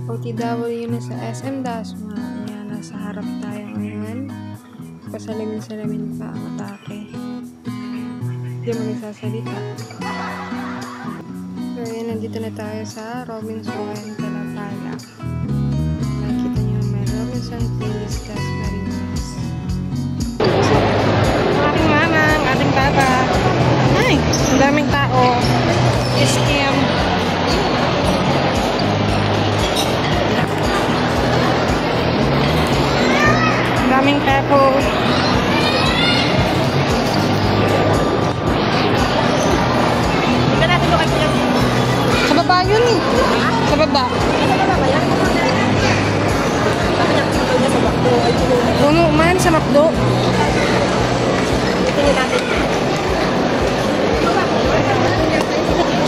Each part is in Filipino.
OTW na sa SM Dasma. Ayan, nasa harap tayo ngayon. Pasalamin-salamin pa ang atake. Hindi mo nagsasalita. So, ayan, nandito na tayo sa Robinson Talapala. Nakikita nyo, may Robinson Place, Las Marinas. Ating mamang, ating baba. Ay, ang daming tao. Scam. Ang daming pepo. Sa baba yun eh. Sa baba. Puno man sa McDo.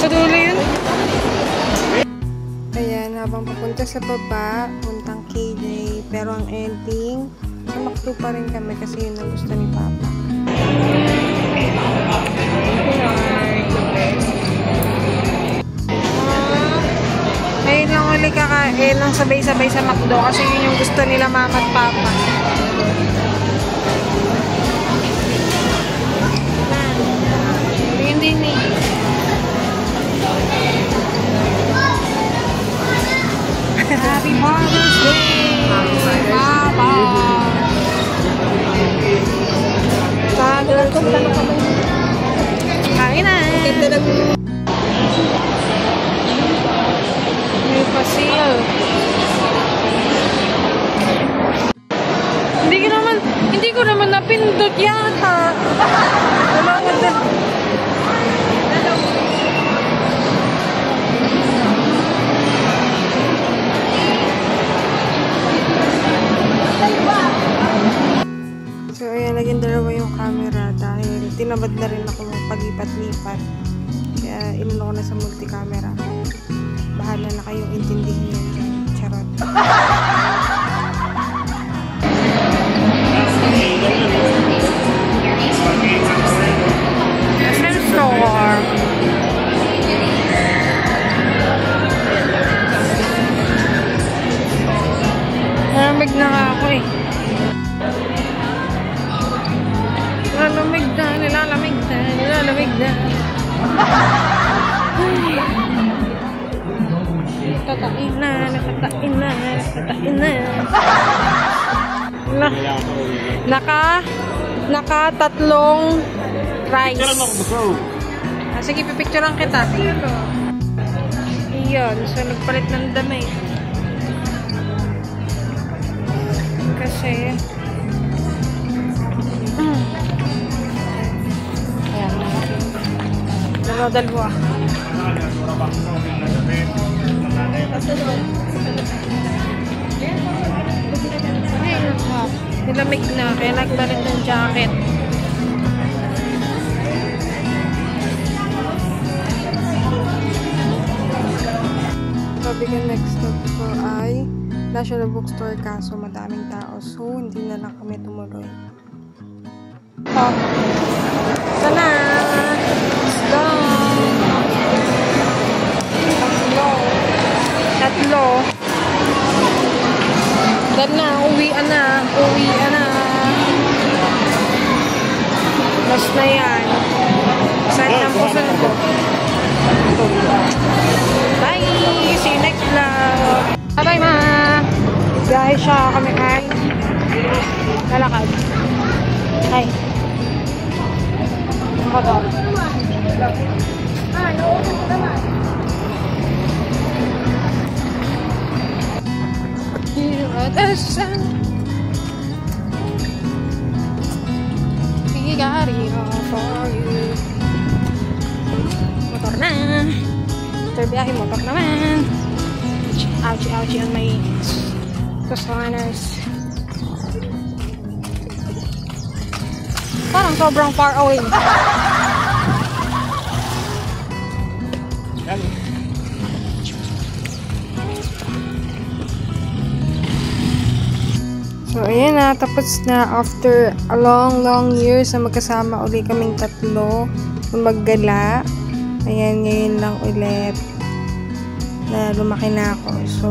Sa dulo yun. Ayan, habang papunta sa baba, puntang KJ. Pero ang ending, sa McDo pa rin kami kasi yun ang gusto ni Papa. Ngayon lang ulit kakain ng sabay-sabay sa McDo kasi yun yung gusto nila Mama at Papa. Yun din eh. Happy Father's Day! Papa! Father's Day! Kain na! May pasil. Hindi ko naman napindot yata. Wala ka din. So, ayan, naging dalawa yung camera dahil tinabad na rin ako pag-lipat-lipat. Kaya, inano ko na sa multi-camera. Bahala na kayong intindihin yan dyan. Charot. SM Store. Nalamig na nga ako eh. Nilalamig na. Tatain na. Naka tatlong rice. Sige, pipicturean kita. Iyon, so nagpalit ng dami. Kasi ayan. Dalawa. Nilamig na, kaya nagbalit ng jacket. Sabi ko next stop ko ay National Bookstore kaso madaming tao. So, hindi na lang kami tumuloy. Oh. Sana! Let's go! Tatlo. Dan na, uwian na. Last na yan. Saan ang puso ko? Bye! See you next vlog! Bye-bye, ma! Dahil siya kami ay lalakad. Hi! Ako to. Nauupo ko naman. Here at the sun. We got it all for you. Motor na. Terbiyahe motor naman. Ouchie on my customers. Parang sobrang far away. So, ayan na. Tapos na after a long years na magkasama ulit kaming tatlo na maggala. Ayan, ngayon lang ulit. na lumaki na ako. So,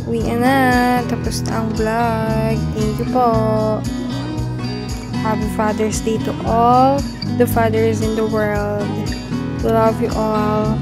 uwi na. Tapos na ang vlog. Thank you po. Happy Father's Day to all the fathers in the world. We love you all.